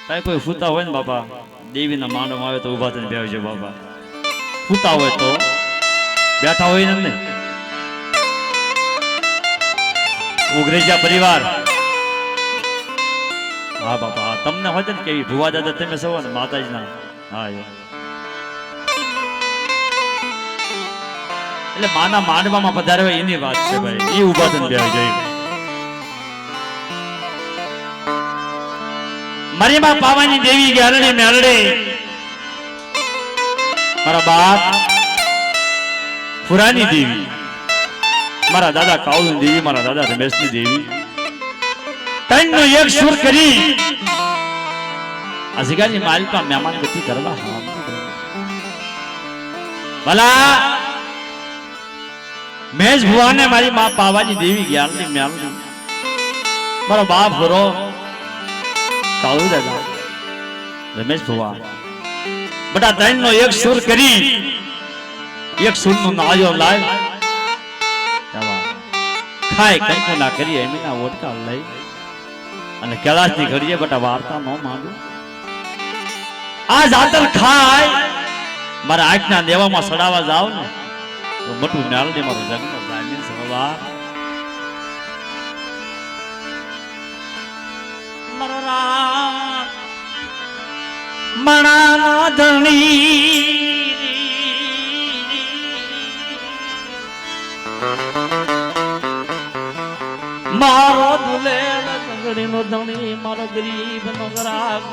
કાંઈ કોઈ ફૂતા હોય ને બાપા દેવીના માંડવામાં આવે તો ઊભા થઈને બેસજો બાપા. ફૂતા હોય તો બેઠા હોય ને ઉઘરેજા પરિવાર. હા બાપા તમને હોય ને કેવી ભુવા દાદા તમે સૌ ને માતાજી ના. હા એટલે માના માંડવામાં પધારે હોય એની વાત છે ભાઈ. એ ઊભા થઈને બેસજો. મારી માં પાવાની દેવી ગ્યારડે મેરડે મારા બાપ પુરાની દેવી, મારા દાદા કાળુની દેવી, મારા દાદા રમેશની દેવી, ત્રણનો એક સુર કરી આ જગ્યાની માલિકા મહેમાન ગતિ કરવા ભલા મેજ ભુવાને મારી માં પાવાની દેવી ગ્યારડી મેરડી મારો બાપ ભરો કાળુ દાદા રમેશ ભુવા બટા ત્રણનો એક સુર કરી એક સુર નો નાજો લાય ખાય કંકુ ના કરી એમીના ઓટકા લઈ અને કૈલાસની ઘડીએ બટા વાર્તા નો માંડો. આ જાતર ખાય મારા આંખના દેવામાં સડાવા જાવ ને તો મોટું મેળડી મારું જગનો જામીન સવાર મણા ધણી મારો દુલેલ તંગડી નો ધણી મારો ગરીબ નો ગ્રાહક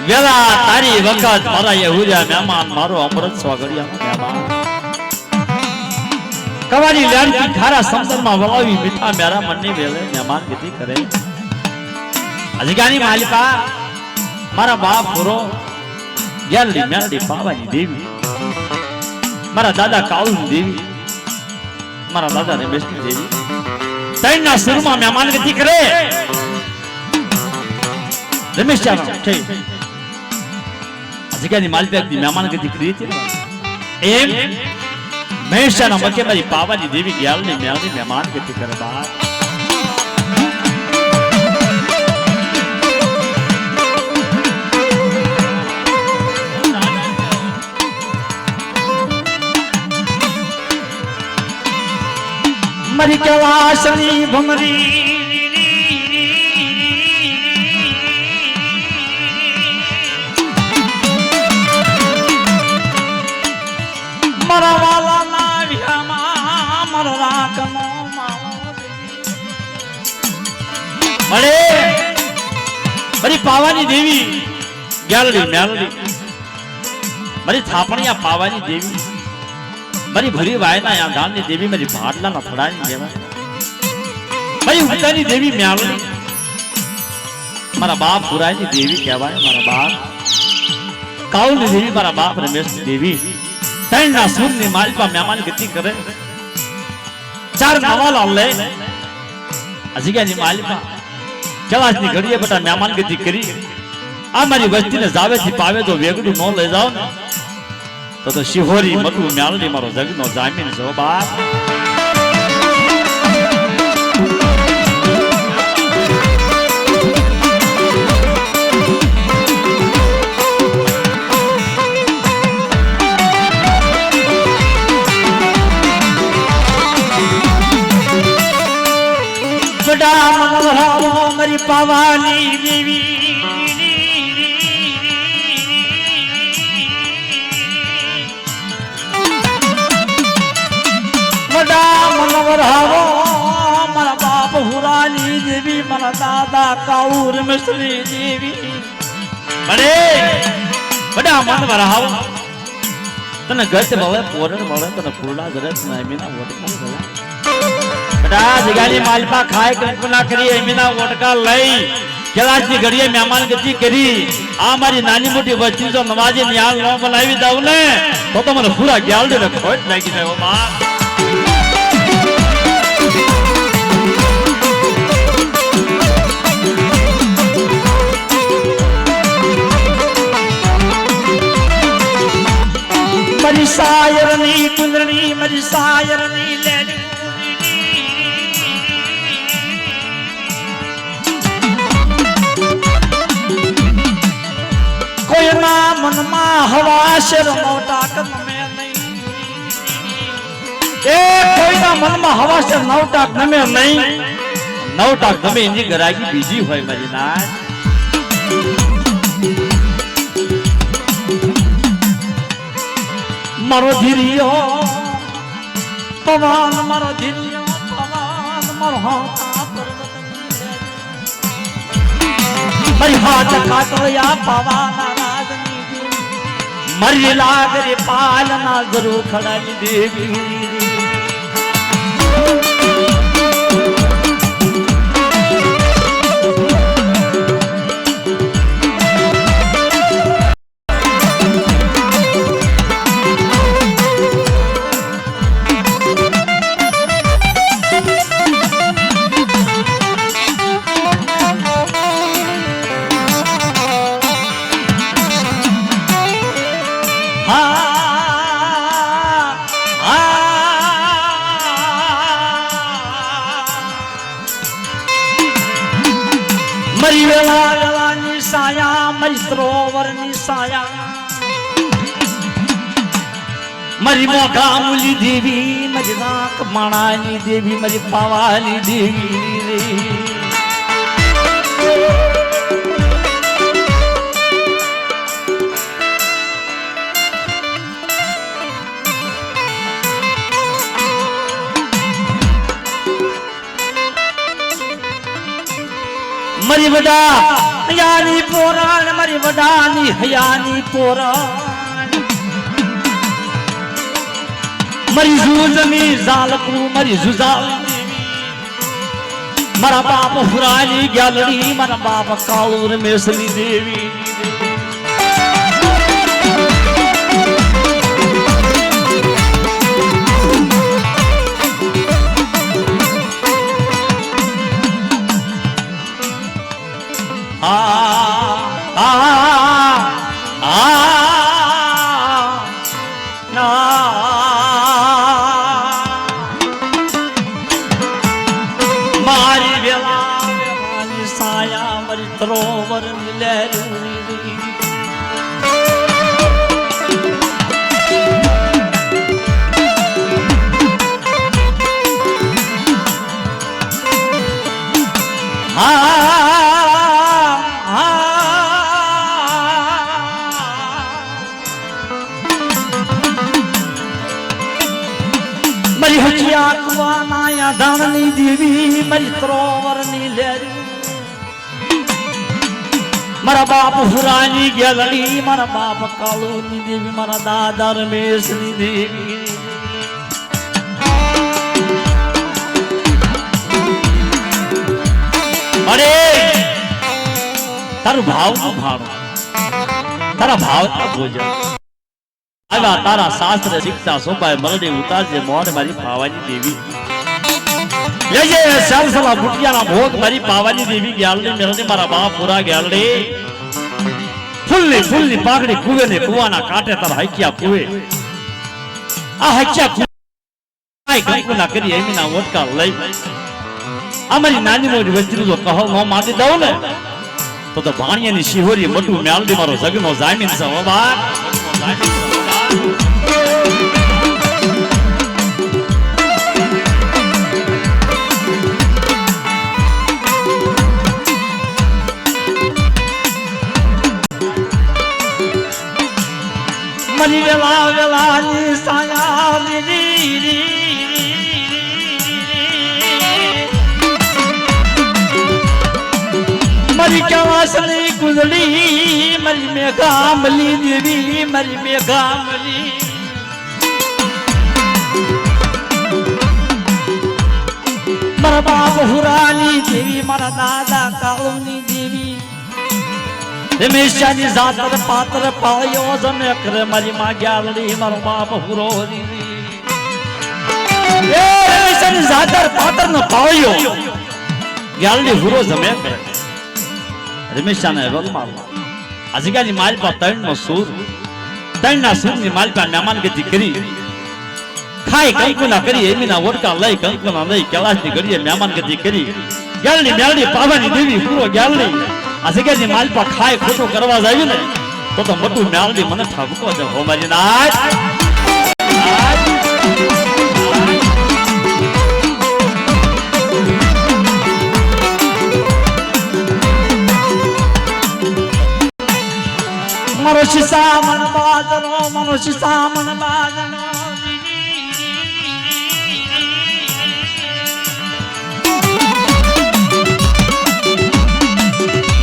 વેલા તારી વખત મારા યહૂદા મહેમાન મારો અમૃત સ્વાગડિયાનો મહેમાન કવારી લાડકી ખારા સમસરમાં વલાવી મીઠા મેરા મનની વેલે મહેમાન ગતિ કરે. અજગાની માલિકા મારા બાપ પૂરો ગ્યારડી મેરડી પાવાની દેવી, મારા દાદા કાળુની દેવી, મારા દાદા રમેશની દેવી ત્રણના સુરમાં મહેમાન ગતિ કરે. રમેશ ચાવા થઈ જગ્યાની માલિકા મહેમાન ગતિ કરી હતી એમ મહેશાના મકે મારી પાવાની દેવી ગ્યાલની મેળની મહેમાન ગતિ કરે. બાપ મારી કૈલાસની ભમરી મારા વાલા ના વિહામાં મારા રાખનો મળે મારી પાવાની દેવી ગ્યાલડી મેલડી, મારી થાપણિયા પાવાની દેવી, મારી ભરી વાયના આંધાની દેવી, મારી ભાડલાના થડાની દેવા, મારી ઉતાની દેવી મેલડી, મારા બાપ પુરાની દેવી કહેવાય, મારા બાપ કાળુની દેવી, મારા બાપ રમેશની દેવી ત્રણના સુરની માલિકા મહેમાન ગતિ કરે. ચાર નવાલા લે આ જગ્યાની માલિકા કૈલાસની ઘડીએ બટા મહેમાન ગતિ કરી. આ મારી વસ્તીને જાવેથી પાવે તો વેગડું ન લઈ જાવ ને તો શિહોરી મટું મેળડી મારો જગનો જામીન છો. બાપ મારી પાવાની દેવી મનવરાવો મારા બાપ હુરાની દેવી, મારા દાદા કાળુ રમેશની દેવી અરે બડા મનવરાવો તને ગત ભલે પોરણ મળે તને ફૂલા જરસ ના એમીના વોટકા ભલા બડા જગાની માલપા ખાય કંકુના કરી એમીના વોટકા લઈ કૈલાસની ઘડીએ મહેમાન ગતિ કરી. આ મારી નાની મોટી વસ્તી જો નવાજી ન્યાલ ન બનાવી દઉં ને તો મને પૂરા ગ્યાલડી ને ખોટ લાગી જાય. બાપ મારી સાયરની કુંદડી મારી સાયરની લેલી કોઈના મનમાં હવા શેર નવટાક નમે નહીં એ કોઈના મનમાં હવા શેર નવટાક નમે નહીં નવટાક તમે એની ગરાગી બીજી હોય મારી નાથ મારો ધીરિયો પવન મારો ધીરિયો પવન મારો હોતા પર્વત મારી હાથ કાતોયા પવાના રાજની મરી લાગરે પાલના ગુરુ ખડાની દેવી મરી વેલા વેલાની સાયા મરી સરોવરની સાયા મરી મોઢા મુલી દેવી મરી નાક માણાની દેવી મરી પાવાની દેવી મરી વડા હયાની પોરાણ મરી વડાની હયાની પોરાણ મરી જૂજની ઝાલકુ મરી જુઝાલી મારા બાપ હુરાની ગ્યાલડી મારા બાપ કાળુર મેસલી દેવી મારી વેલા વેલાની સાયા મારી સરોવર લેરી મરી હચિયા કુવાના ધાણની દેવી મરી સરોવરની લેરી મારા બાપ હુરાની ગ્યાલડી મારા બાપ કાળુની દેવી મારા દાદા રમેશની દેવી અરે તારું ભાવનું ભાવ તારા ભાવના ભોજન આવ્યા તારા શાસ્ત્ર શિક્ષા સોપાય મરડી ઉતારજે મોર મારી પાવાની દેવી લેજે સાલસલા બુટિયાના ભોગ મારી પાવાની દેવી ગ્યાલડી મેરડી મારા બાપ પૂરા ગ્યાલડી ફૂલની પાઘડી કુવે ને કુવાના કાંઠે તારા હૈક્યા કુવે આ હૈક્યા કુવે કંકુના કરી એમીના વોટકા લઈ અમારી નાની મોટી વચ્ચે જો કહો નો માટી દઉં ને તો ભાણિયાની શિહોરી મોટું મેલડી મારો જગનો જામીન છે હો બાપ મરી વેલા વેલાની સાયા મરી કવાસની કુંડલી મરી મેઘામલી દેવી મરી મેઘામલી મારા બાપ હુરાની દેવી મારા દાદા કાળુની દેવી રમેશાની જાતર પાત્ર પાળ્યો જમે કરે મારી માં ગ્યાલડી મારો બાપ હુરો એ રમેશાની જાતર પાત્ર નો પાળ્યો ગ્યાલડી હુરો જમે કરે રમેશાને રોલ મારવા આજગાની માલ પર ત્રણ નો સૂર તૈના સુરની માલપા મહેમાન ગતિ કરી ખાઈ કંકુના કરી એમીના ઓટકા લઈ કંકુના લઈ કૈલાસની ઘડીએ મહેમાન ગતિ કરી ગેલની મેલડી પાવાની દેવી પૂરો ગેલની આ જગ્યાની માલપા ખાઈ ખોટું કરવા જાવી ને તો મોટું મેલડી મને ઠાબકો દે હો મારી નાચ મનુષ્ય સામન બાજનો મનુષ્ય સામન બાજનો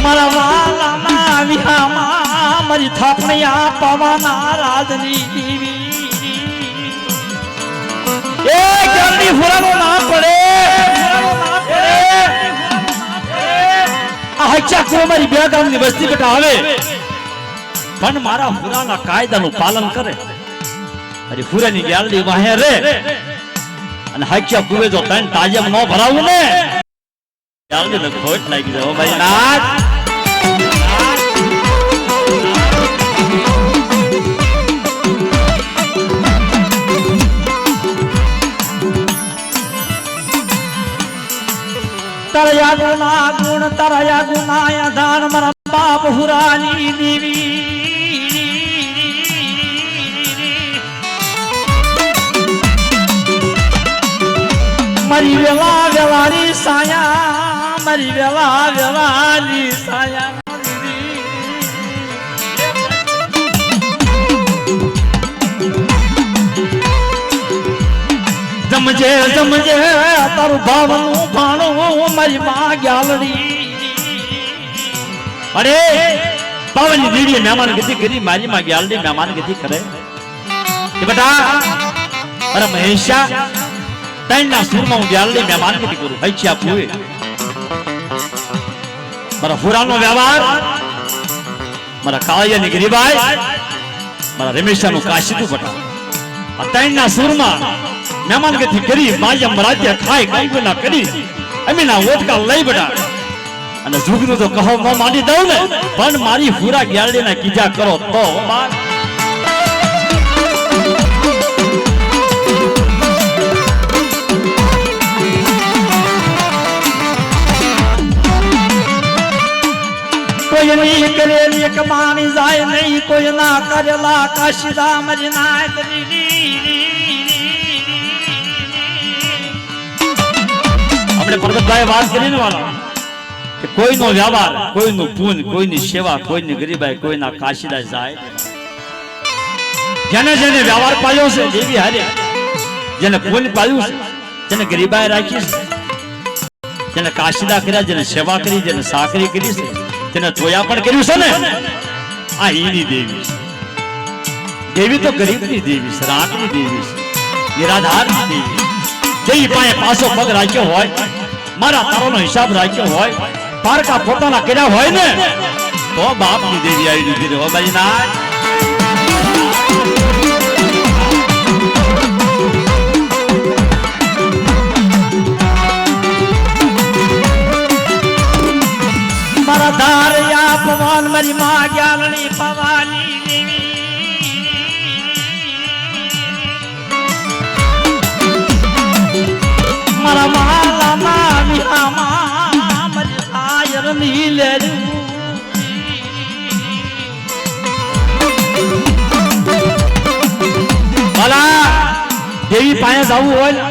મારા વાલાના વિહામાં મારી થાપણિયા પવાના રાજની દેવી એ જલ્દી ફુરાનો ના પડે આ હચ્ચા કો મારી બે ગામની વસ્તી બેટા આવે પણ મારા ફુરાના કાયદાનું પાલન કરે અરે ફુરાની ગેલડી વાહે રે અને હાક્યા કુવે જો તન તાજમ ન ભરાવું ને ગેલડી ને ખોટ લાગી જાય ભાઈ નાચ તરયા ગુણ તરયા ગુનાયા દાન મારા બાપ હુરાની દેવી મારી વેલા વેલારી સાયા મારી વેલા વેલારી સાયા જમજે જમજે તારું ભાવનું ભાણું મારી માં ગ્યાલડી અરે પાવની દીડી મહેમાન ગતિ કરી મારી માં ગ્યાલડી મહેમાન ગતિ કરે કે બેટા અરે મહેશા તૈના સુરમાં હું ગ્યાલડી મહેમાન ગતિ કરું હૈચ્યા પૂએ મારા ફુરાનો વ્યવહાર મારા કાળિયાની ગરીબાઈ મારા રમેશાનું કાશીતું બેટા આ તૈના સુરમાં મહેમાન ગતિ કરી માયમ રાજ્ય ખાઈ કંકુના કરી અમીના ઓટકા લઈ બેટા અને જુગનું તો કહો ન માંડી દઉં ને પણ મારી ફુરા ગ્યાલડીના કીજા કરો તો કોઈ નહીં કરેલી કમાણી જાય નહીં કોઈ ના કરેલા કાશીદા મરી ના આપણે પરબતભાઈ વાત કરીને વાળા કે કોઈનો વ્યવહાર કોઈનું પૂન કોઈની સેવા કોઈની ગરીબાઈ કોઈના કાશીદા જાય જેને જેને વ્યવહાર પાડ્યો છે દેવી હારે જેને પૂન પાડ્યું છે જેને ગરીબાઈ રાખી છે જેને કાશીદા કર્યા જેને સેવા કરી જેને સાકરી કરી છે જેને જોયા પણ કર્યું છે ને આ એની દેવી છે દેવી તો ગરીબની દેવી છે રાતની દેવી છે નિરાધારની દેવી જેવી પાસે પાછો પગ રાખ્યો હોય મારા તારોનો હિસાબ રાખ્યો હોય પારકા પોતાના કર્યા હોય ને તો બાપની દેવી આવી દીધી હો ભાઈ ના મારા ધારયા પવન મારી માં ગ્યાલણી પવાની દેવી મારા માલાના વિહામાં મારી આયરની લેરું ભલા દેવી પાસે જવું હોય ને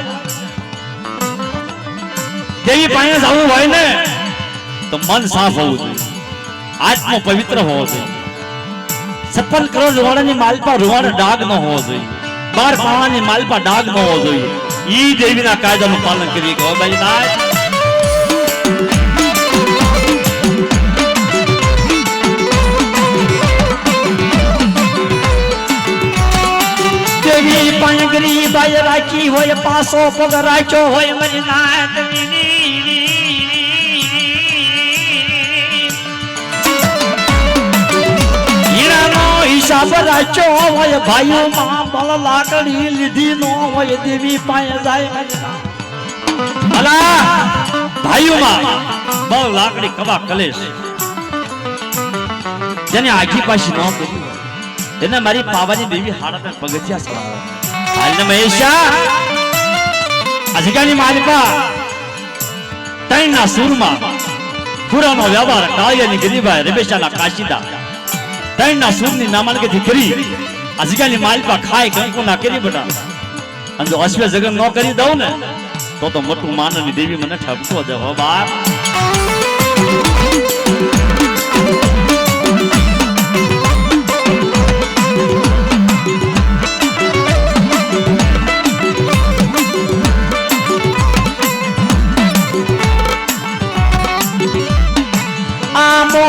દેવી પાસે જવું હોય ને તો મન સાફ હોવું જોઈએ આત્મા પવિત્ર હોવો જોઈએ 56 કરોડ રૂવાડાની માલપા રૂવાડો ડાગ ન હોવો જોઈએ 12 પાવાની માલપા ડાગ ન હોવો જોઈએ ઈ દેવીના કાયદાનું પાલન કરીએ કે ભાઈ ના દેવી પાસે ગરીબાઈ રાખી હોય પાસો પગ રાખ્યો હોય મરી નાથ હિસાબ રાખ્યો હોય ભાઈઓ માં બળ લાકડી લીધી નો હોય દેવી પાસે જાય ભલા ભાઈઓ માં બળ લાકડી કવા કલેશ જેને આખી પાછી ન કરી એને મારી પાવાની દેવી હાડા પગથિયા ચડાવે. હાલને મહેશા અજગાની માલિકા તૈના સુરમાં પુરાનો વ્યવહાર કાળિયાની ગરીબાઈ રમેશાના કાશીદા તૈના સુરની નામાંકિત કરી અજગાની માલિકા ખાય કંકુ ના કરી બટા. અને જો અશ્વ જગન ન કરી દઉં ને તો મોટું માનવની દેવી મને ઠપકો દે હો બાપ.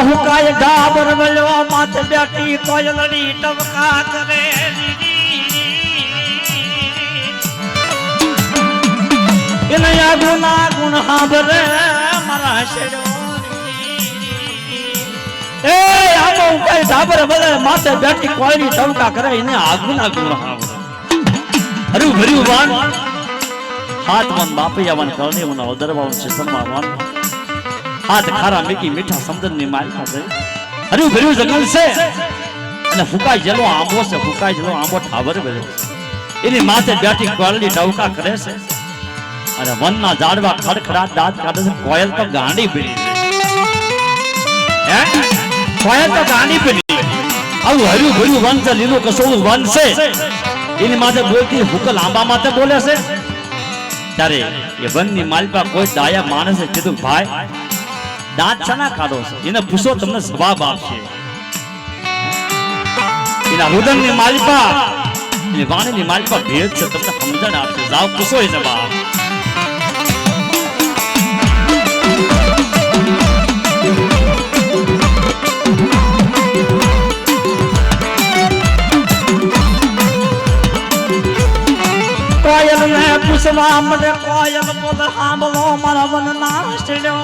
હુકાય ગાબર વળ્યો માથે બેઠી કોયલડી ટવકા કરે એને ગુના ગુણ હાબરે મારા શેડો એ આમો હુકાય ગાબર વળે માથે બેઠી કોયલી ટવકા કરે એને આગુના ગુણ હાબરે હરુ ભર્યું વાન હાથ મન બાપૈયા વન કરણી ઉના ઉદરવાન સિસ્ટમમાં વાન હાથ ખારા મીઠી મીઠા સમદન ની માલિકા છે. હરુ ભર્યું જંગલ છે અને ફૂકાઈ જેલો આંબો છે. ફૂકાઈ જેલો આંબો ઠાવર ગયો એની માથે બેઠી કોયલની ટવકા કરે છે અને વનના ઝાડવા ખડખડાટ દાંત કાઢે છે. કોયલ તો ગાંડી પડી છે. કોયલ તો ગાંડી પડી. આવું હર્યું ભર્યું વન છે, લીલું કસોળું વન છે. એની માથે બોલતી હુકલ આંબા માથે બોલે છે. ત્યારે એ વનની માલિકા કોઈ ડાયા માણસે કીધું ભાઈ દાંત શાના કાઢો છો? એને પૂછો તમને જવાબ આપશે. એના રુદનની માલિકા એની વાણીની માલિકા ભેદ છે, તમને સમજણ આપશે. જાઓ પૂછો એ જવાબ. કોયલ ને પૂછવા મને કોયલ બોલ સાંભળો મારા વન નાસ્યો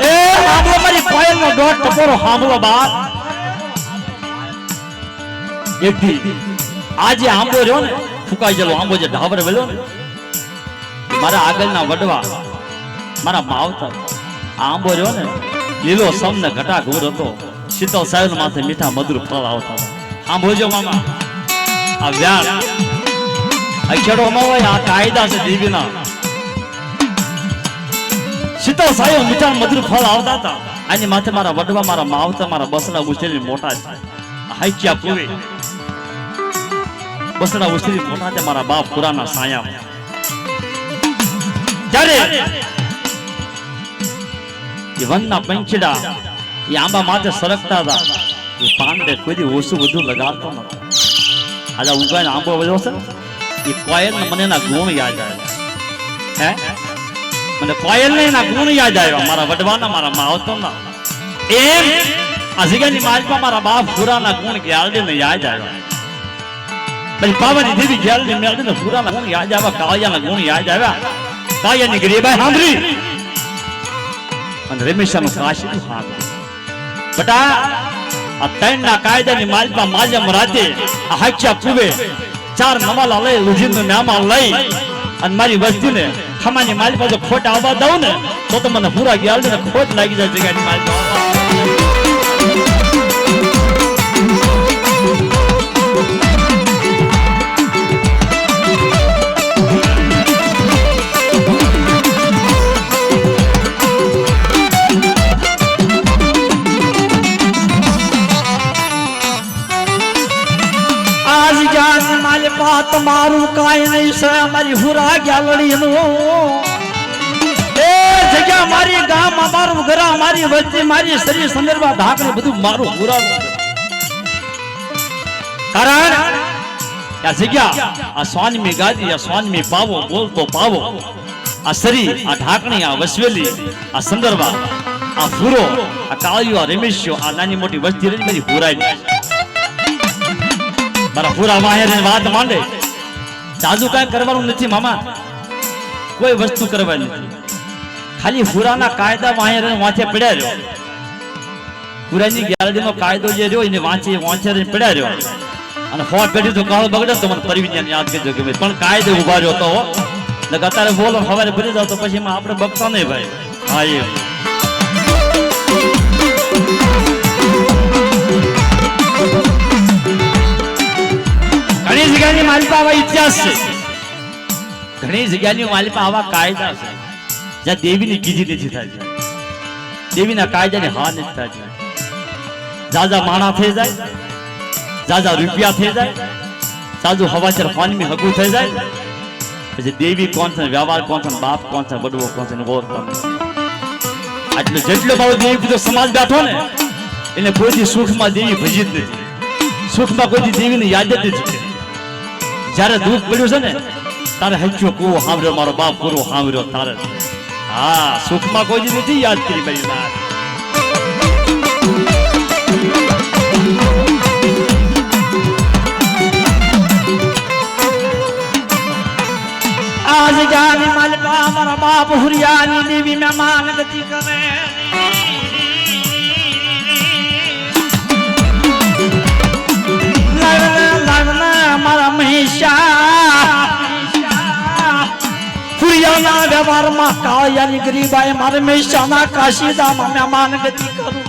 એ સાંભળો મારી કોયલ નો દોઢ ટકોરો સાંભળો બાપ. એકથી આજે આંબો રહ્યો ને ફૂકાઈ ગયેલો આંબો જે ઢાબર વેલો ને મારા આગળના વડવા મારા માવતર આંબો રહ્યો ને લીલો સમ ને ઘટા ઘોર હતો. શીતળ સાહેબ માથે મીઠા મધુર ફળ આવતા. સાંભળજો મામા આ વ્યાર અક્ષરો ન હોય આ કાયદા છે દેવીના. શીતળ સાહેબ મીઠા મધુર ફળ આવતા હતા. આની માથે મારા વડવા મારા માવતર મારા બસડા ઉછેરી મોટા છે. હાઈચ્યા પૂરે બસડા ઉછેરી મોટા છે મારા બાપ પુરાના સાયા. ત્યારે એ વનના પંખીડા એ આંબા માથે સરકતા હતા. એ પાંડે કોઈ ઓછું બધું લગાડતો નતો. આજે ઉગાને આંબો વધ્યો છે એ કોયલ ને મને એના ગુણ યાદ આવ્યા. મને કોયલ ને એના ગુણ યાદ આવ્યા મારા વડવાના મારા માવતરના. એમ આ જગ્યાની માલિકમાં મારા બાપ પુરાના ગુણ ગ્યાલડી ને યાદ આવ્યા. પછી પાવાની દેવી ગ્યાલડી મેળવી ને પુરાના ગુણ યાદ આવ્યા. કાળિયાના ગુણ યાદ આવ્યા. કાળિયાની ગરીબાઈ સાંભળી અને રમેશાનું કાશીનું સાંભળ્યું. બટા આ ત્રણના કાયદાની માલિકા માજમ રાતે આ હાચ્યા પૂવે ચાર નમાલા લઈ લુજીનું નામા લઈ અને મારી વસ્તીને ખમાની માલિકા જો ખોટ આવવા દઉં ને તો મને પૂરા ગયા ને ખોટ લાગી જાય જગ્યાની માલિકા. તમારું કાંઈ નહીં છે મારી હુરા ગ્યાલડી નું. એ જગ્યા મારી ગામ મારું ઘર મારી વસ્તી મારી શરીર સંદર્ભા ઢાકને બધું મારું હુરા. કારણ આ જગ્યા આ સ્વાનમી ગાદી આ સ્વાનમી પાવો બોલતો પાવો આ શરીર આ ઢાકણી આ વસવેલી આ સંદર્ભા આ ફૂરો આ કાળિયો આ રમેશિયો આ નાની મોટી વસ્તી રહી મારી હુરાઈ. મારા પૂરા વાહેર વાત માંડે જાજુ કઈ કરવાનું નથી મામા. કોઈ વસ્તુ કરવાની નથી. ખાલી પુરાના કાયદા વાહેર વાંચે પડ્યા રહ્યો. પુરાની ગેરડીનો કાયદો જે રહ્યો એને વાંચે પડ્યા રહ્યો. અને ફોટ પેઢી તો કાળ બગડે તો મને પરિવિજ્ઞાન યાદ કરજો કે પણ કાયદે ઉભા રહ્યો તો અત્યારે બોલો સવારે ભરી જાવ તો પછી એમાં આપણે બગતા નહીં ભાઈ. હા છે ઘણી જગ્યાની મારી પાસે આવા કાયદા છે જ્યાં દેવીની કીધી નથી થાય દેવીના કાયદાને હા નથી થાય જાજા માણા થઈ જાય જાજા રૂપિયા થઈ જાય સાજુ હવાચર પાણી હગું થઈ જાય પછી દેવી કોણ છે વ્યવહાર કોણ છે બાપ કોણ છે બડવો કોણ છે આટલો જેટલો મારો દેવી પૂજો સમાજ બેઠો ને એને કોઈથી સુખમાં દેવી ભજી જ નથી સુખમાં કોઈથી દેવીને યાદ જ નથી જ્યારે દુઃખ પડ્યું છે ને તારે હચ્યો કુવો સાંભળ્યો મારો બાપ પૂરો સાંભળ્યો તારે હા સુખમાં કોઈ નથી યાદ કરી મારી ના आज जानी मालपा मारा बाप हुरियानी देवी मेहमान गति करे लगना मारा महेशा हुरियाना व्यवहार में कायानी गरीबाई मारे महेशा ना काशीदा में मेहमान गति करूं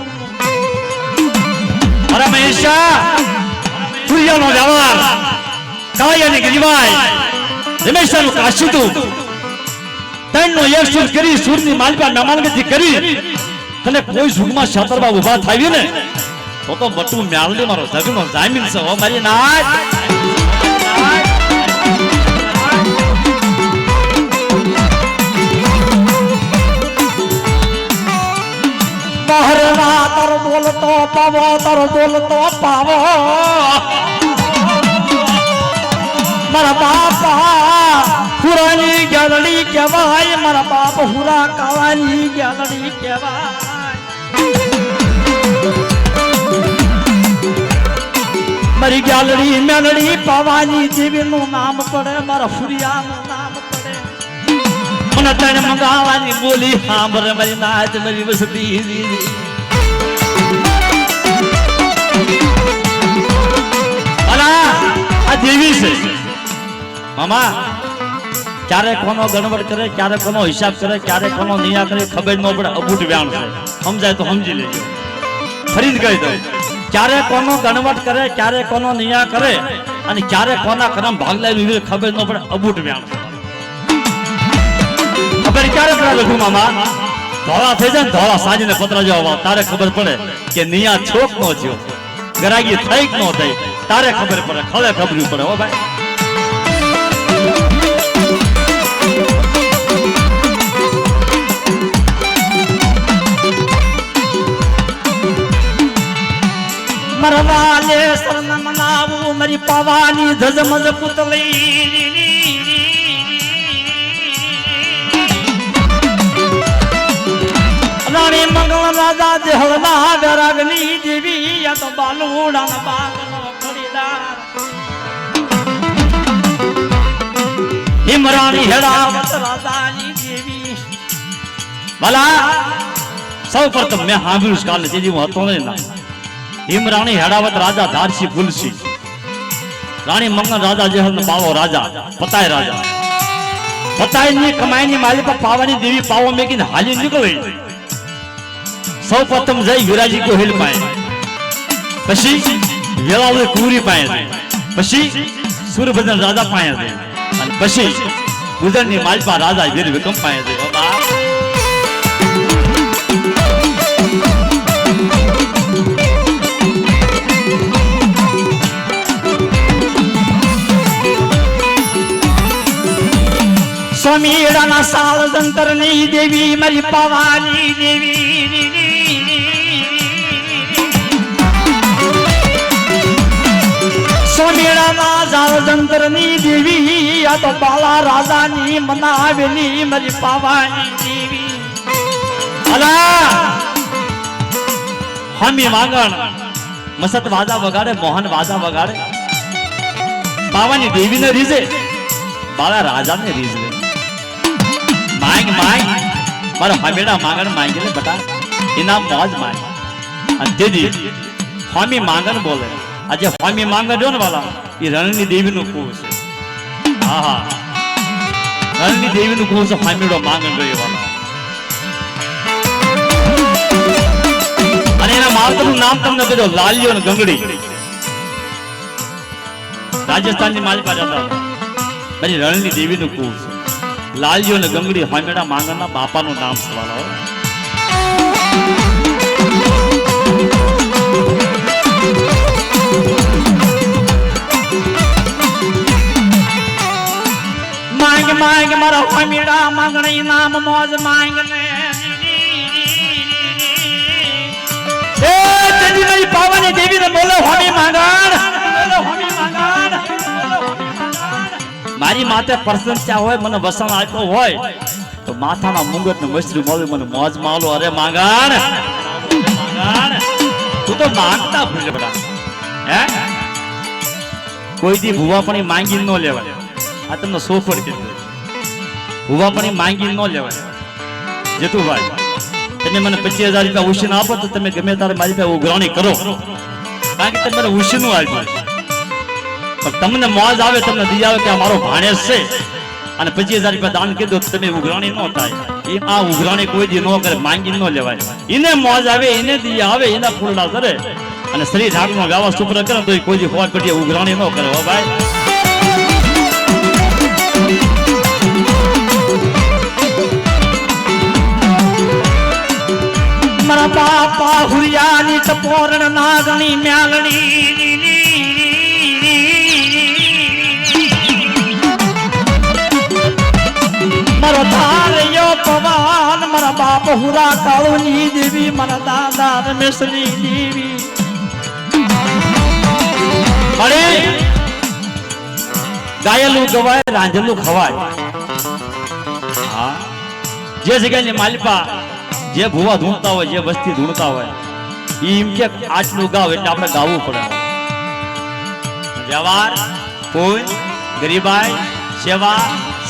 मारा महेशा हुरियानो व्यवहार कायानी गरीबाई રમેશનું કાશીતું તણનો એક સુર કરી સુરની માલપા મહેમાનગતિ કરી તને કોઈ સુખમાં છતરમાં ઊભા થાવી ને તો બટું મ્યાલડી મારો જગનો જામીન છે હો મારી નાચ બહરના તર બોલતો પાવો તર બોલતો પાવો મારા બાપા હુરાની ગેલડી કહેવાય મારા બાપ હુરા કાવાની ગેલડી કહેવાય મારી ગેલડી મેલડી પાવાની દેવીનું નામ પડે મારા હુરિયાનું નામ પડે મને તને મંગાવાની બોલી સાંભળે મારી નાચ મારી વસતી આ દેવી છે મામા ક્યારે કોનો ગણવટ કરે ક્યારે કોનો હિસાબ કરે ક્યારે કોનો નિયા કરે ખબર ન પડે અબૂટ વ્યાણ છે સમજાય તો સમજી લેજો ફરી કહી દઉં ક્યારે કોનો ગણવટ કરે ક્યારે કોનો નિયા કરે અને ક્યારે કોના કરમ ભાગલાઈ ખબર ન પડે અબૂટ વ્યાણ છે ખબર ક્યારે પડે લખું મામા ધોળા થઈ જાય ને ધોળા સાજીને પતરા જવા તારે ખબર પડે કે નિયા છોક નો થયો ગરાગી થઈ કે ન થઈ તારે ખબર પડે ખલે ખબર પડે હો ભાઈ મરવાલે શરણ મનાવું મારી પાવાની ધજમજ પુતલી રાણી મંગળ રાજા દેહળના વેરાગની દેવી યા તો બાલુડા બાગનો ખરીદાર હિમરાણી હેડાવત રાજાની દેવી ભલા સૌ પ્રથમ મેં સાંભળ્યું કાલે તેથી હું હતો ને હિમરાણી હેડાવત રાજા ધારસી ફુલસી રાણી મંગલ રાજા જેહલ બાવો રાજા પતાય રાજા પતાય ની કમાઈ ની માલી પર પાવાની દેવી પાવો મેકીને હાલી નીકળી સૌ પ્રથમ જઈ વિરાજી કો હિલ પાય પછી વેલાવલી કુરી પાય પછી સુરભદ્ર રાજા પાય અને પછી ગુજરની માલપા રાજા વીર વિક્રમ પાય છે સ્વામીડાના સાળ જંતરની દેવી મારી પાવાની દેવી સ્વામીડાના સાળ જંતરની દેવી આ તો બાલા રાજાની મનાવેલી મારી પાવાની દેવી અલા હમી માંગણ મસત વાજા વગાડે મોહન વાજા વગાડે પાવાની દેવીને રીઝે બાલા રાજાને રીઝે માંગ માંગ મારા હમેડા માંગણ માંગીને બટા ઇનામ મોજ માંગ અને તેદી હમી માંગણ બોલે આજે હમી માંગણ જો ને વાલા એ રણની દેવીનું કુવ છે હા હા રણની દેવીનું કુવ છે હમીડો માંગણ રહ્યો વાલા અને એના માવતરનું નામ તમને કહેજો લાલિયો ને ગંગડી રાજસ્થાનની માલિકા જતા મારી રણની દેવીનું કુળ છે. લાલજીઓ ને ગંગડી હામેડા માંગણના બાપાનું નામ સવાલો. માંગ માંગ મારા હામેડા માંગણી નામ મોજ માંગ ને એ તેજી મારી પાવાની દેવીને બોલો હામી માંગણ બોલો હામી માંગણ. મારી માથે પ્રસન્નતા હોય, મને વસણ આપ્યો હોય તો માથાના મુંગટ ને મસરી મળે મને મોજ માલો. અરે માંગણ માંગણ તું તો માંગતા ભૂલે બડા. હે કોઈ દી ભૂવાપણી માંગી ન લેવાય. આ તમને સોફળ કીધું. ભૂવાપણી માંગી ન લેવાય. જેતુભાઈ તમે મને 25,000 રૂપિયા ઉછીને આપો તો તમે ગમે તારે મારી પાસે ઉઘરાણી કરો, કારણ કે તમે મને ઉછીનું આપ્યું. પણ તમને મોજ આવે, તમને દી આવે કે આ મારો ભાણેજ છે અને 25,000 રૂપિયા દાન કીધું તો તમે ઉઘરાણી ન થાય. એ આ ઉઘરાણી કોઈ દી ન કરે, માંગી ન લેવાય. એને મોજ આવે, એને દી આવે, એના ફૂલડા કરે અને શ્રી ઠાકરનો ગાવા સુપ્ર કરે તો કોઈ દી હોવા પડીએ ઉઘરાણી ન કરે. હો ભાઈ મારા બાપા હુરિયાની ટપોરણ નાગણી મ્યાલણી મારો ધાર્યો પવન મારા બાપ હુરા કાળુની દેવી મારા દાદા રમેશની દેવી. અરે ગાયેલું ગવાય, રાંધેલું ખવાય. હા, જે જગ્યાની માલિપા જે ભૂવા ધૂણતા હોય, જે વસ્તી ધૂણતા હોય એમ કે આટલું ગાવ એટલે આપણે ગાવું પડે. વ્યવહાર, પૂન, ગરીબાઈ, સેવા,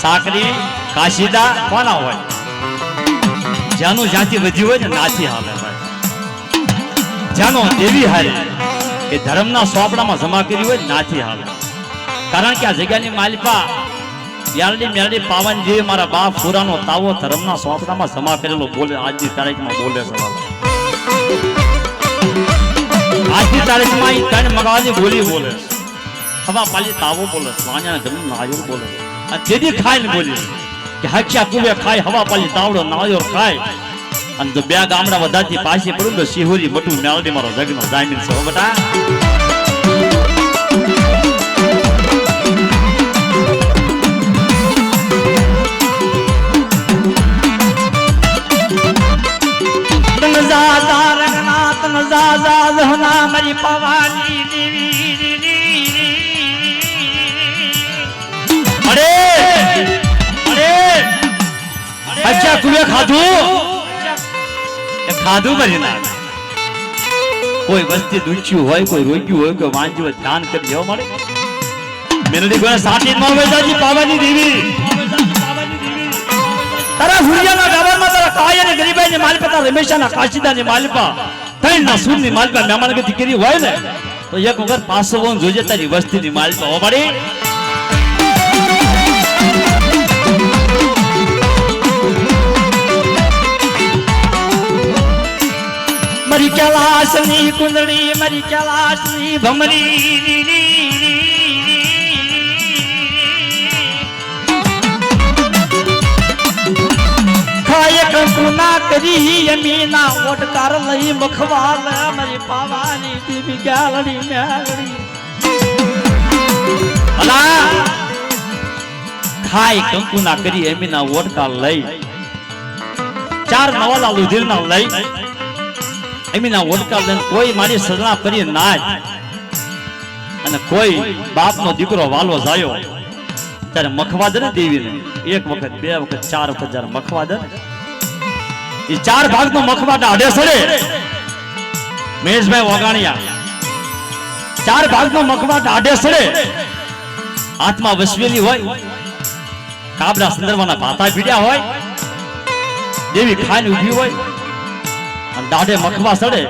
સાકરી, કાશીદા કોના હોય? જ્યાંનું જ્યાંથી વધ્યું હોય ને નાથી હાલે ભાઈ. જ્યાંનો દેવી હારે એ ધર્મના સોપડામાં જમા કરી હોય નાથી હાલે. કારણ કે આ જગ્યાની માલિપા યારડી મેરડી પાવન જેવી મારા બાપ પુરાનો તાવો ધર્મના સોપડામાં જમા કરેલો બોલે. આજની તારીખમાં બોલે સવાલ. આજની તારીખમાં એ 3 મગાવાની બોલી બોલે. હવા પાલી તાવો બોલે, વાણિયા જમીન નાયો બોલે. અને જેદી ખાઈને બોલી કે હાખ્યા કુવે ખાય, હવા પાલી તાવડો નાયો ખાય. અને જો 2 ગામડા વધારથી પાછી પડું તો શિહોરી બટું મેરડી મારો જગનો જામીન છે. હો બેટા રંગનાથ નજાજા જહના મારી પાવાની દેવી. અરે અરે અચ્છા કુવે ખાધું એ ખાધું કરી ના. કોઈ વસ્તી દુખ્યું હોય, કોઈ રોગ્યું હોય, કોઈ વાંચ્યું હોય, ધ્યાન કરી દેવા મળે. મેરડી કોને સાટી ન વેચાજી પાવાની દેવી. તારા હુરિયાના ગાવામાં તારા કાયાની ગરીબાઈની માલિપા રમેશાના કાશીદાની માલિપા ત્રણના સૂરની માલિપા મહેમાન ગતિ કરી હોય ને તો એક વખત પાછો જોજે તારી વસ્તીની માલિપા. હો મળી મારી कैलाशની કુંડળી મારી कैलाशની ભમરી ખાય કંકુના કરી યમીના ઓટકાર લઈ મખવાલ મારી પાવાની દેવી ગાલડી મ્યાલડી. અલા ખાય કંકુના કરી એમીના ઓટકા લઈ 4 નવાલા લુધીરના લઈ એમીના ઓટકા લઈને કોઈ મારી સજણા કરી નાચ અને કોઈ બાપનો દીકરો વાલો જાયો ત્યારે મખવા દે ને દેવીને 1 વખત 2 વખત 4 વખત જ્યારે મખવા દે એ 4 ભાગનો મખવા ડાઢે સડે. મહેશભાઈ વગાણિયા 4 ભાગનો મખવા ડાઢે સડે. હાથમાં વસવેલી હોય, કાબરા સંદર્ભના ભાતા પીડ્યા હોય, દેવી ખાઈને ઊભી હોય અને દાઢે મખવા સડે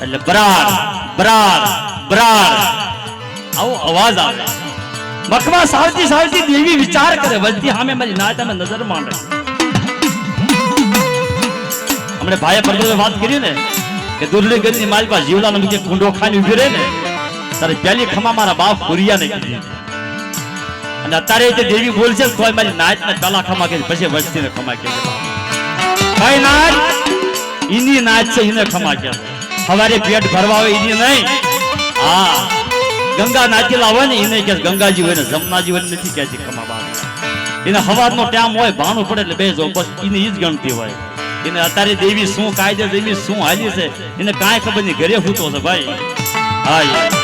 એટલે બરાડ બરાડ બરાડ આવો અવાજ આવે. મખવા સાવતી સાવતી દેવી વિચાર કરે વલતી સામે મારી નાચ અમે નજર માંડે. हमने भाई पर बात करी ने कि दुर्ली गति माल पास जीवला ने मुझे कुंडो खाने उभी रहे ने तारे पहली खमा मारा बाप पुरिया ने की અને અત્યારે જે દેવી બોલશે તોય મારી નાચ ને પેલા ખમા કે પછી વસ્તી ને ખમા કે ભાઈ નાચ ઈની નાચ છે એને ખમા કે સવારે પેટ ભરવા આવે ઈની નહીં હા ગંગા નાચેલા હોય ને એને કે ગંગાજી હોય ને જમનાજી હોય નથી ક્યાંથી ખમા બાદ એને હવારનો ટાઈમ હોય ભાનું પડે એટલે બેસો બસ એને ઈ જ ગણતી હોય એને અત્યારે દેવી શું કાયદે દેવી શું હાલી છે એને કાંઈ ખબર નહીં ઘરે ફૂતો છે ભાઈ હા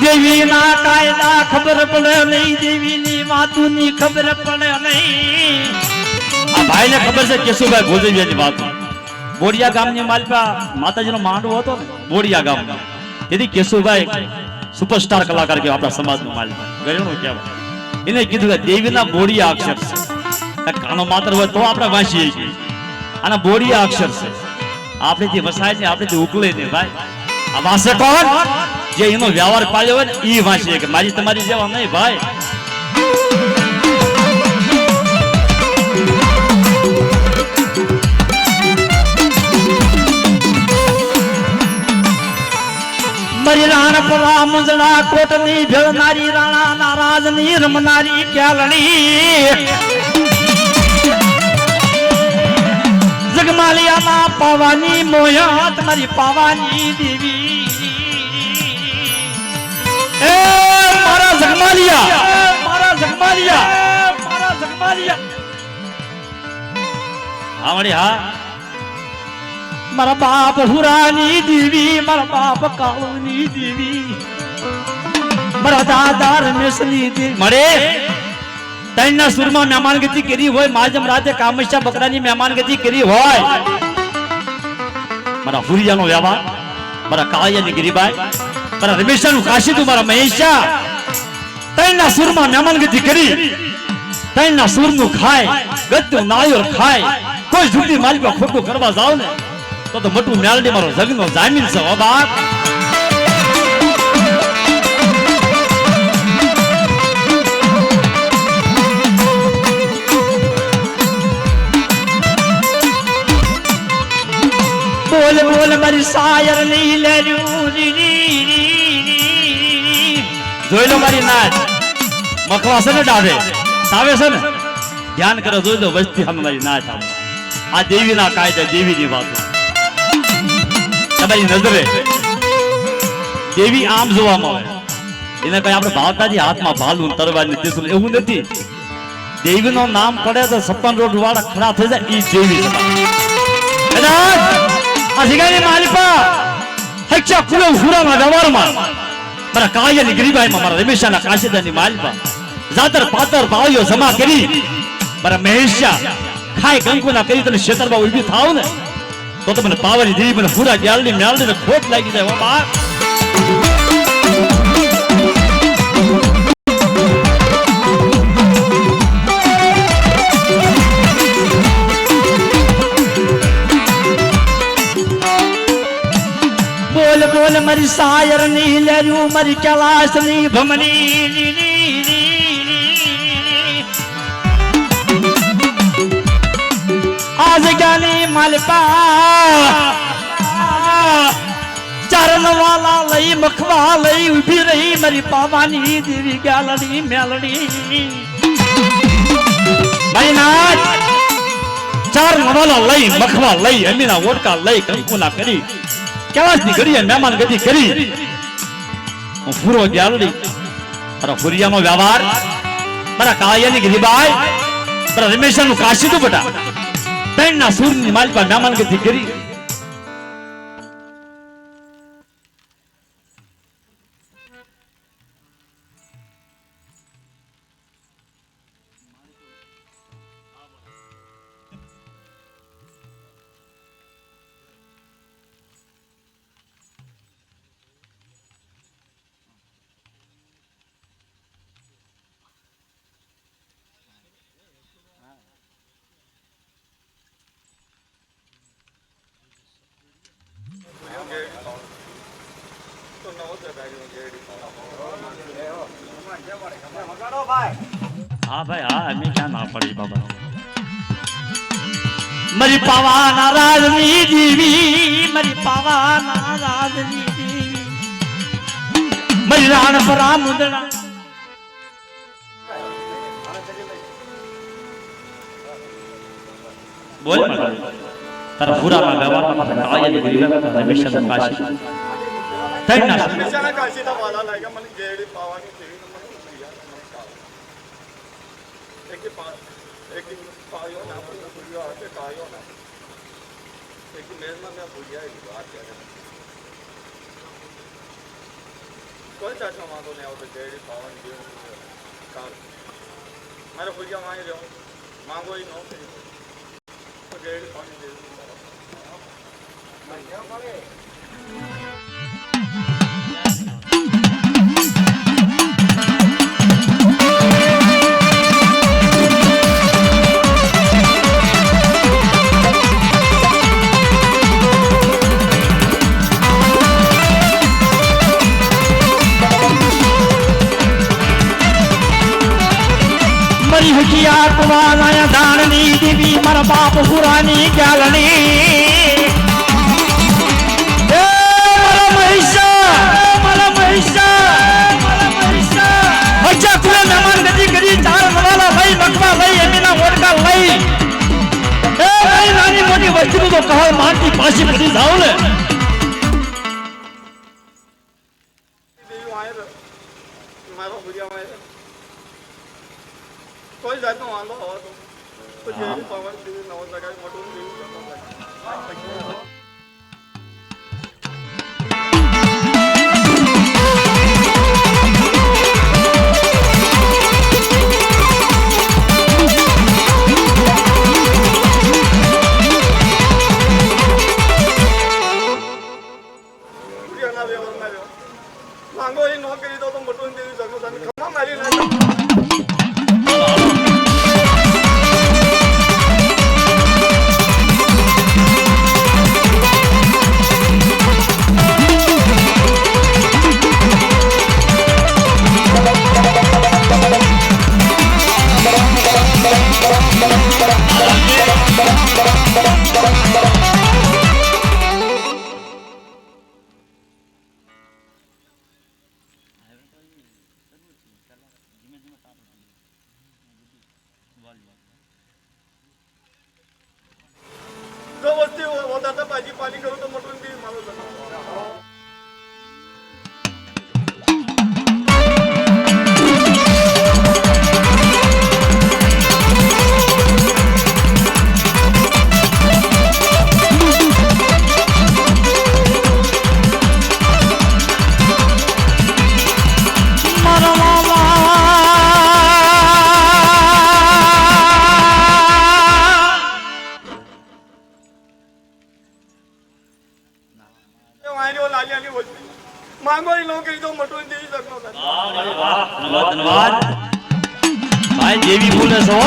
દેવી ના કાયદા ખબર પડે નહીં દેવી ની વાતું ની ખબર પડે નહીં આ ભાઈ ને ખબર છે કેશુભાઈ ભોજવિયાની વાત બોડિયા ગામની માલપા માતાજીનો માંડવો હતો ને બોડિયા ગામનો તેથી કેશુભાઈ સુપરસ્ટાર કલાકાર કહેવાય આપણા સમાજનો માલપા ગરેણો કહેવાય એને કીધું કે દેવીના બોડિયા અક્ષર છે કાનો માત્ર હોય તો આપણે વાંચીએ છીએ આના બોડિયા અક્ષર છે આપણે જે વસાય છે આપણે જે ઉકલે ને ભાઈ આ વાંચે કોણ જે એનો વ્યવહાર પાડ્યો હોય ને એ વાંચીએ કે મારી તમારી જેવા નહીં ભાઈ મારી રાણપરા મુંજણા કોટની ભેળનારી રાણા નારાજની રમનારી ક્યાલણી જગમાલિયામાં પાવાની મોયા તમારી પાવાની દેવી એ મારા જગમાલિયા મારા જગમાલિયા મારા જગમાલિયા હા મળી હા મારા બાપ હુરાની દેવી મારા બાપ કાળુની દેવી મારા દાદા રમેશની દેવી મળે તૈના સુરમાં મહેમાનગતિ કરી હોય માજમ રાતે કામસ્યા બકરાની મહેમાનગતિ કરી હોય મારા હુરિયાનો વ્યવહાર મારા કાળિયાની ગિરીબાઈ મારા રમેશાનું કાશીદુ મારા મહેશા તૈના સુરમાં મહેમાનગતિ કરી તૈના સુરનું ખાય ગદ્દુ નાળિયેર ખાય કોઈ જુદી માલિકા ખોટું કરવા જાવ ને તો મોટું મેલડી મારો જગનો જામીન છે ઓ બાપ બોલ બોલ મારી શાયર ની લેર્યું જોઈ લો મારી નાચ મખવા છે ને ડાઢે સાવે છે ને ધ્યાન કરો જોઈ લો વસ્તી સામે મારી નાચ આ દેવીના કાયદા દેવીની વાતો તમારી નજરે દેવી આમ જોવામાં આવે એને કઈ આપણે ભાવતાજી હાથમાં ભાલું તરવાની ત્રિશુલ એવું નથી દેવીનું નામ પડે તો 56 રોડ વાળા ખડા થઈ જાય ઈ દેવી છે આ જગ્યાની માલિકા હચ્ચા કુલો હુરાના વ્યવહારમાં મારા કાળિયાની ગરીબાઈમાં મારા રમેશાના કાશીદાની માલિકા જાતર પાતર ભાઈઓ જમા કરી મારા મહેશા ખાય કંકુના કરી તને ક્ષેત્રમાં ઊભી થાવ ને તો તમને પાવરી દેવી મને પૂરા ગ્યાલની મેલડી ને ખોટ લાગી જાય ઓ બાપ બોલ બોલ મારી શાયર ની લેર્યું મારી કૈલાશ ની ભમણી આ જગ્યાની માલિકા ચરણ વાલા લઈ મખવા લઈ ઉભી રહી મારી પાવાની દેવી ગાલડી મેલડી મારી નાચ ચાર નવાલા લઈ મખવા લઈ અમીના ઓટકા લઈ કંકુના કરી કેવાસની ઘડીએ મહેમાન ગતિ કરી હું પૂરો ગ્યાલડી મારા ફુરિયાનો વ્યવહાર મારા કાળિયાની ગરીબાઈ મારા રમેશાનું કાશીદું બટા તૈના સૂરની માલિકા મહેમાન ગતિ કરી हाँ भाई हाँ हमें क्या ना पड़ी बाबा मरी पावाना राजनी देवी मरी पावाना राजनी देवी मरी राण परा मुदड़ा बोल तारा पूरा में व्यवहार में काया ने गरीब का हमेशा काशी तय ना हमेशा ना काशी था वाला लाएगा मन जेड़ी पावानी देवी मन भैया मन का एक पायो ना भूलियो आके कायो ना एक मेजमा में भूलिया एक बात है कोई चाचा मांगो नहीं आओ जेड़ी पावानी देवी का मारे भूलिया मांगे जो मांगो ही नो तो जेड़ी पावानी देवी भैया मांगे हुकिया कुवाना दाननी देवी मर बाप पुरानी ग्यालनी अच्छा कुले मेहमान गति करी चार मनाला भाई मकवा भाई एमिना वोडका भाई ए भाई नानी मोटी वस्तु को कहा मान की पासी पड़ी जाओ ले कोई जातो आलो हो तो जेडी पवन देवी नव जगह मटून देवी जातो मांगो ही नौकरी तो मटून देवी जातो खमा मारी ना जो वस्ती होता था भाजी पानी करो तो मटून देवी मानो जातो मांगो ही नौकरी तो मटून देवी जातो धन्यवाद भाई देवी बोले सो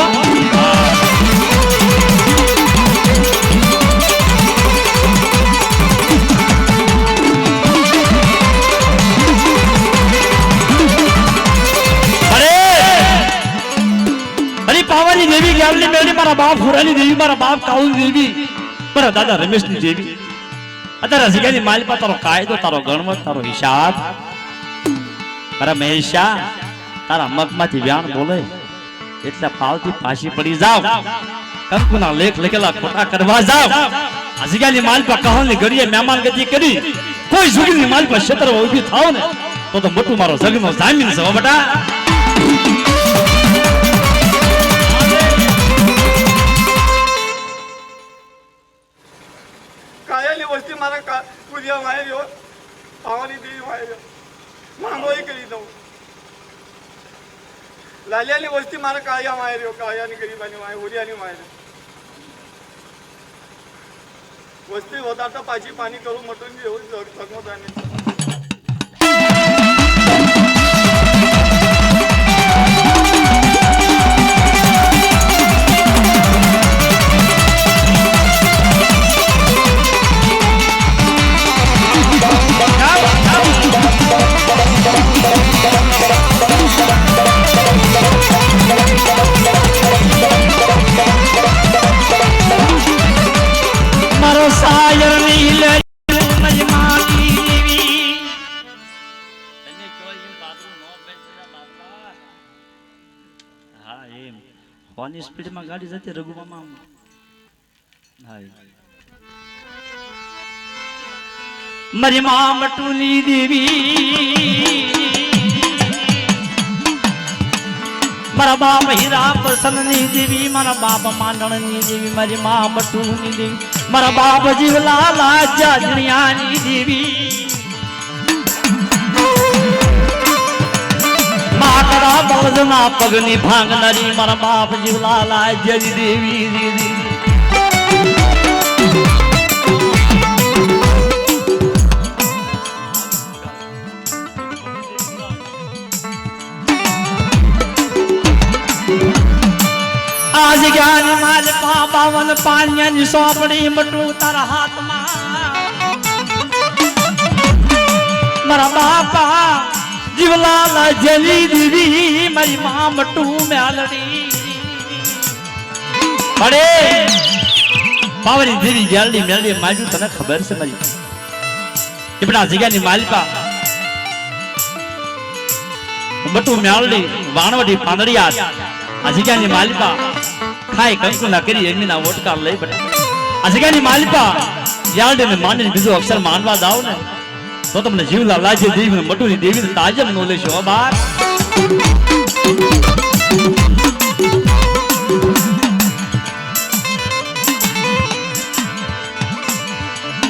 अरे पावानी देवी ग्यालनी मेरी मारा बाप हुरानी देवी मारा बाप काउल देवी मारा दादा रमेश देवी અત્યારે રસિકાની માલપા તારો કાયદો તારો ગણવત તારો હિસાબ મારા મહેશા તારા મગમાંથી વ્યાણ બોલે એટલે પાવથી પાછી પડી જાવ કંકુના લેખ લખેલા ખોટા કરવા જાવ રસિકાની માલપા કહોની ઘડીએ મહેમાન ગતિ કરી કોઈ સુગીની માલપા ક્ષેત્ર ઊભી થાવ ને તો મોટું મારો જગનો જામીન છે બટા कायाली वस्ती मारा का पूजा मारे हो पावानी देवी मारे मांगो ही करी दो लालियाली वस्ती मारा काया मारे हो काया नहीं गरीबानी मारे उरियानी मारे वस्ती होता था पाची पानी करू मटून देऊ जगमो जाणे મારો સાયર ની લેજો મારી માની દેવી તમે કહો એમ બાદરું નો બેસેલા બાપા. હા એમ ફોની સ્પીડમાં ગાડી જતી રઘુમામા. હા મારી મા મટુની દેવી મારા બાપ હીરા પ્રસન્નની દેવી મારા બાપ માંડણની દેવી મારી મા મટુની દેવી મારા બાપ જીવલાલા જાજણિયાની દેવી મારા બળદના પગની ભાંગનારી મારા બાપ જીવલાલા જરી દેવી દેવી આજ જ્ઞાન માલ પાવન પાણ્યની સોપડી મટું તારા હાથમાં મારા બાપા જીવલાલ જલી દીવી મારી મા મટું મેલડી અરે પાવની દેવી ગેલડી મેલડી માજુ તને ખબર છે મારી કે પણ આ જગ્યાની માલિકા બટુ મેલડી વાણવડી પાંદડિયા આ જગ્યાની માલિકા ખાય કંકુ ના કરી એમના વોટકા લઈ બટે આ જગ્યાની માલિકા ગેલડી ને માનીને બીજો અક્ષર માનવા દાવ ને તો તમને જીવલા લાજે દેવી ને બટુની દેવી તાજમ નો લેશો બાર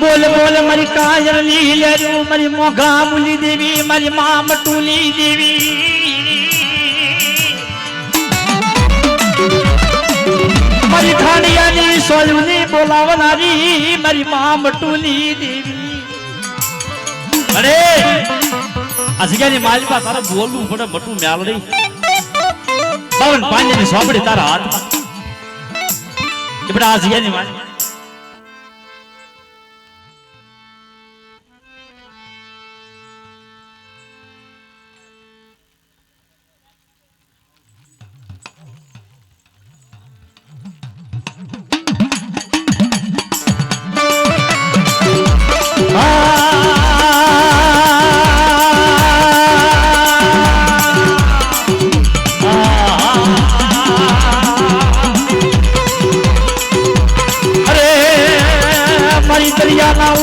બોલ બોલ મારી કાજર ની લેજો મારી મોઘા મુલી દેવી મારી મા મટુલી દેવી મારી ઠાણિયાની સોલની બોલાવનારી મારી મા મટુલી દેવી અરે આ જગ્યાની માલિકા તારે બોલવું પડે બટુ મેલડી પાવન પાંજની સોપડી તારા હાથમાં કે પણ આ જગ્યાની માલિકા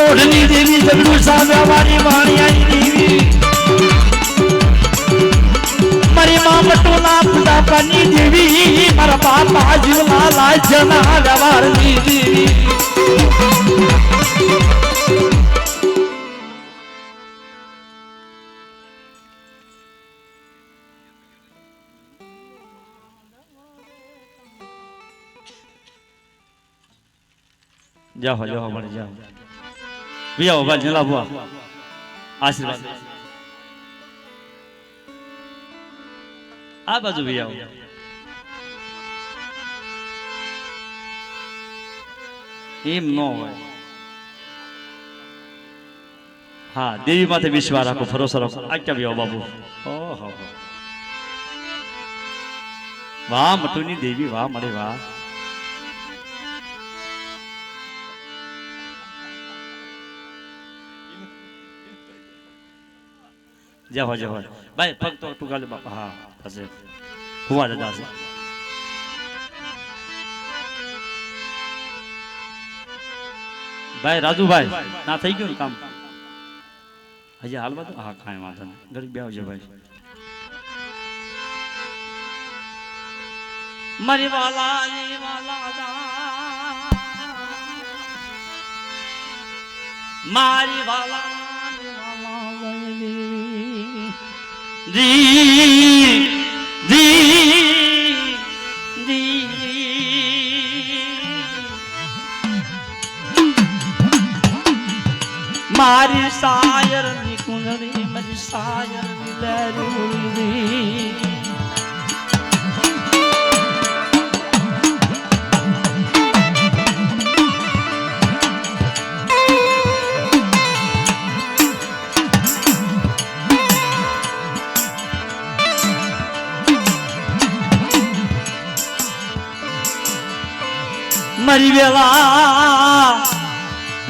લોઢની દેવી જગડું સાવ્યાવાળી વાણિયાની દેવી મારી મા મટુના ફટાફાની દેવી મારા બાપા જીવલા લાજના વ્યવહારની દેવી જાઓ જાઓ મળી જાઓ વિયાઓ ભાઈ જલા બુઆ આશીર્વાદ આ બાજુ વિયાઓ એમ ન હોય હા દેવી માથે વિશ્વાસ રાખો ભરોસો રાખો આક્યા વિયાઓ બાબુ ઓહો વાહ મટુની દેવી વાહ મળે વાહ જાઓ જાઓ ભાઈ પગ તો ટુકાલે બાપા હા હશે હુવા દાદા છે ભાઈ રાજુભાઈ ના થઈ ગયું ને કામ હજી હાલવા તો હા કાંઈ વાંધો નહીં ગરીબ આવજો ભાઈ મારી વાલાની વાલા મારી વાલાની વાલા દી દી દી મારી સાયર ની કુંડળી મારી સાયર ની લેરી મારી વેલા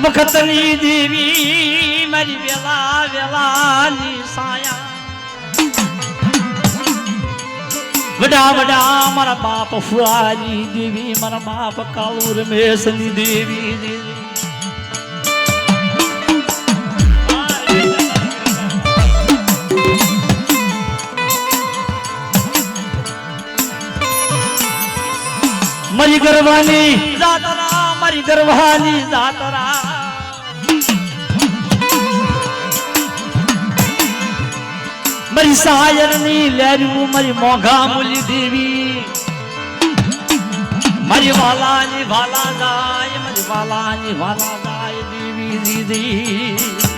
મખતની દેવી મારી વેલા વેલાની સાયા વડા વડા મારા બાપ ફુરાની દેવી મારા બાપ કાળુ રમેશની દેવી મારી ગરવાની જાતરા મારી ગરવાની જાતરા મારી સાયરની લેરું મારી મોઘા મૂલી દેવી મારી વાલાની વાલા જાય મારી વાલાની વાલા જાય દેવી દીદી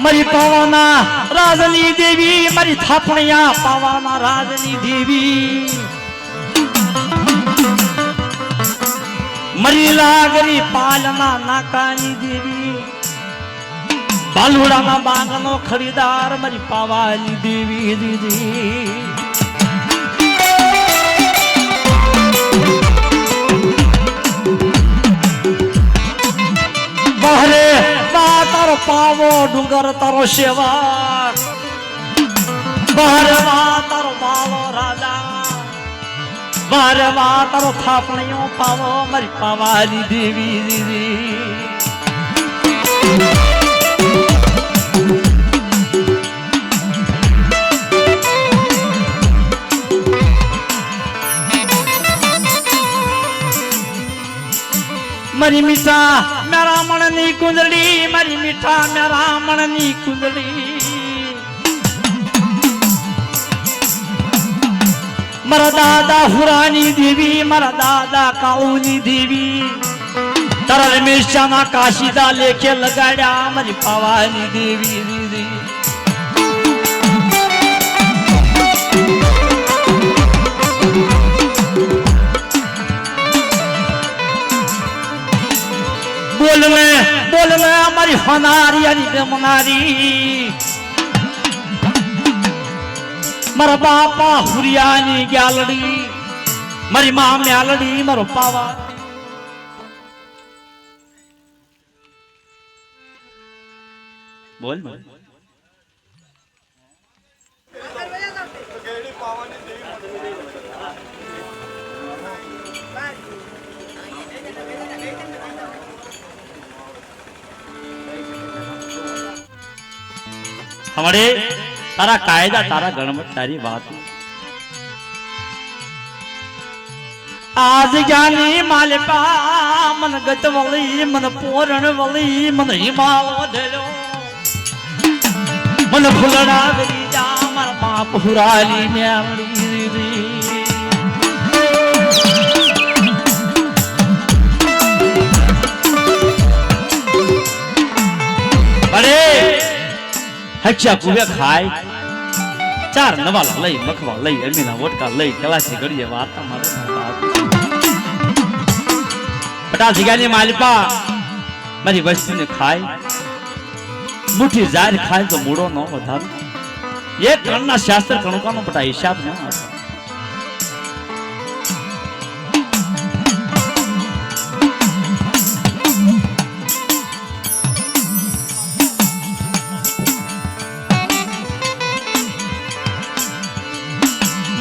મારી પાવાના રાજની દેવી મારી થાપણિયા પાવાના રાજની દેવી મારી લાગરી પાલના નાકાની દેવી બાલુડાના બાગનો ખરીદાર મારી પાવાની દેવી દીદી બહરે તારો પાવો ડુંગર તારો સેવા બહરે તારો પાવો રાજા બહરે તારો થાપણીઓ પાવો મારી પાવાની દેવી દીદી મારી મીઠા મેરા મણની કુંદડી મારી મીઠા મેરા મણની કુંદડી મારા દાદા હુરાની દેવી મારા દાદા કાળુની દેવી તારા રમેશના કાશીદા લેખે લગાડ્યા મારી પાવાની દેવી દીદી બોલને અમારી હોનારી અને બેમનારી મારા બાપા હુરિયાની ગ્યાલડી મારી મા મ્યાલડી મારો પાવા બોલ ગેડી પાવાની દેવી हमारे तारा कायदा तारा गणमत तारी बात आज ज्ञानी मालिपा मन गत वली मन पोरण वली मन हिमालो धलो मन फुलड़ा गरी जा मारा बाप हुराली न्यामड़ी अरे हक्षा कुवे खाय चार नवाल लई मखवा लई अमीना वोटका लई कलासी गड़िए वार्ता मारे बटा जिगानी मालिपा मारी वस्तु ने खाय मुठी जार खाय तो मूड़ो न वधार ये कणना शास्त्र कणुका नो बटा हिसाब न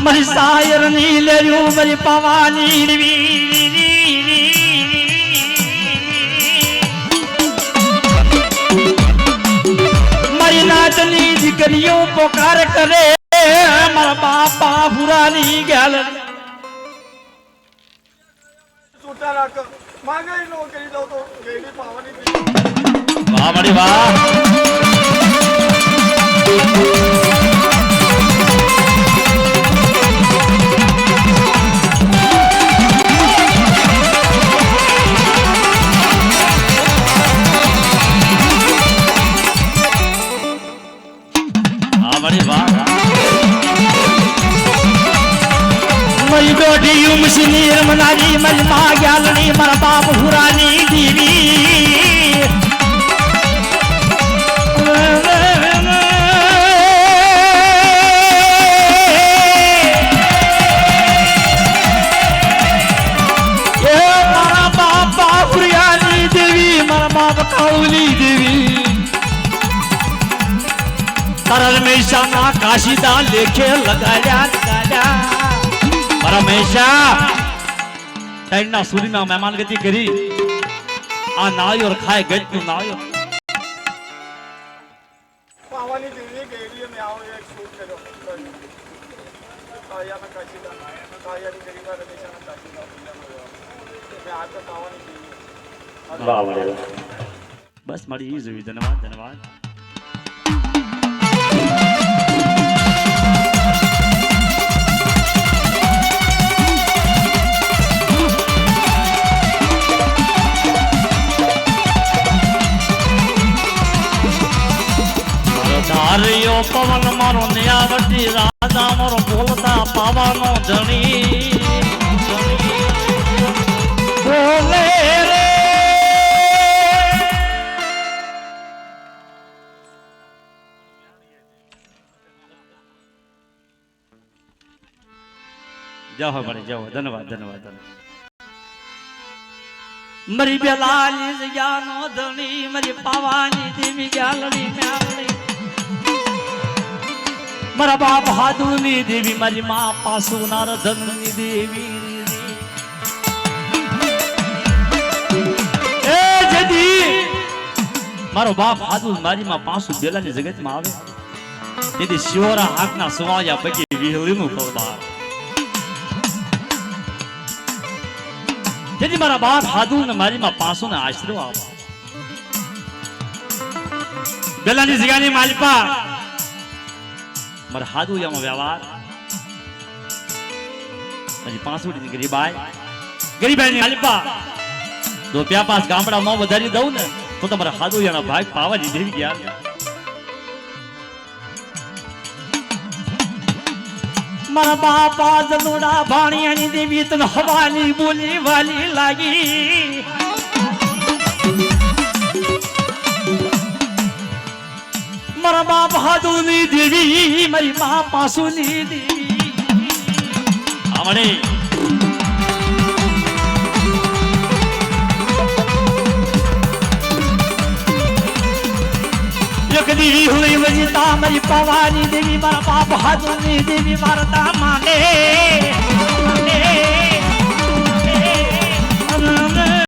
मरी सायर नीले रू मरी पवानी मरी नाचनी दिकरियों पुकार करे हमारा बापा पुरानी गैल છૂટા રાખ માંગે નો કરી દો તો ગેડી પાવાની દેવી वाह बड़ी वाह मरी डोडी उमसनी रमनारी मरी माँ ग्यालनी मर बाप हुरानी देवी મારા રમેશા ના કાશીદા લેખે લગાડ્યા મારા રમેશા ટાઈમના સૂર્યમાં મહેમાન ગતિ કરી આ નાળિયેર ખાય ગજનું નાળિયેર પાવાની દેવી ગેડી મેં આવો એક શૂટ કર્યો કાયાના કાશીદા કાયાની ગરીબા રમેશાના કાશીદા મેં આ તો પાવાની દેવી વાહ વાહ બસ મારી ઈ જોઈ ધન્યવાદ ધન્યવાદ ધાર્યો પવન મારો નિયાવતી રાજા મારો બોલતા પાવાનો ધણી બોલે રે જાઓ મારી જાઓ ધન્યવાદ ધન્યવાદ મરી બેલાલી જગ્યાનો ધણી મરી પાવાની દેવી ગાલડી મ્યાલડી મારા બાપ હાદુની દેવી મારી માં પાસુનાર ધનની દેવી એ જદી મારો બાપ હાદુ મારી માં પાંસુ બેલાની જગતમાં આવે તેથી શિવરા હાથના સુવાયા પૈકી વિહળીનું કળબાર તેથી મારા બાપ હાદુ ને મારી માં પાંસુ ને આશરો આપો બેલાની જગ્યાની માલિપા મારા હાદુ યામાં વ્યવહાર પછી પાંસુડી ગરીબાઈ ની માલિપા જો પ્યા પાસ ગામડા માં વધારી દઉં ને તો તમારા હાદુ યાના ભાગ પાવાની દેવી ગયા મારા બાપા જનુડા ભાણિયાની દેવી તને હવાની બોલી વાલી લાગી મારા બાપ હાદુની દેવી મારી મા પાસુની દેવી આવડે એક દેવી હુઈ વજીતા મારી પાવાની દેવી મારા બાપ હાદુની દેવી મારા માને